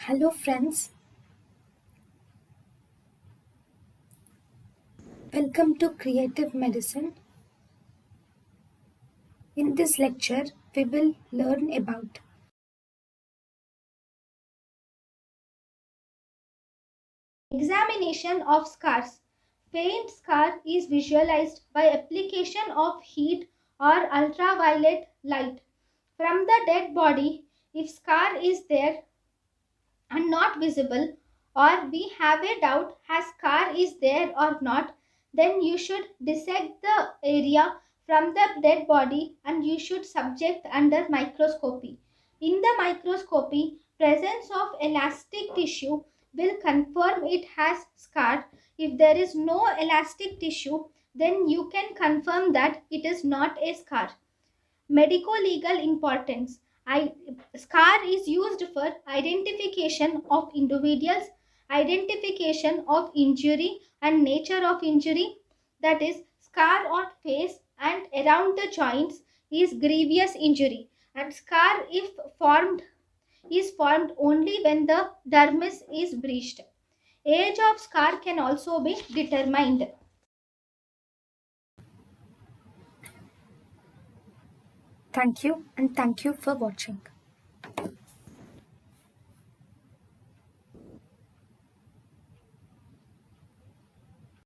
Hello, friends. Welcome to Creative Medicine. In this lecture, we will learn about examination of scars. Faint scar is visualized by application of heat or ultraviolet light from the dead body. If scar is there and not visible, or we have a doubt has scar is there or not, then you should dissect the area from the dead body and you should subject under microscopy. In the microscopy, presence of elastic tissue will confirm it has scar. If there is no elastic tissue, then you can confirm that it is not a scar. Medico-legal importance. SCAR is used for identification of individuals, identification of injury and nature of injury. That is, scar on face and around the joints is grievous injury, and scar if formed is formed only when the dermis is breached. Age of scar can also be determined. thank you and thank you for watching.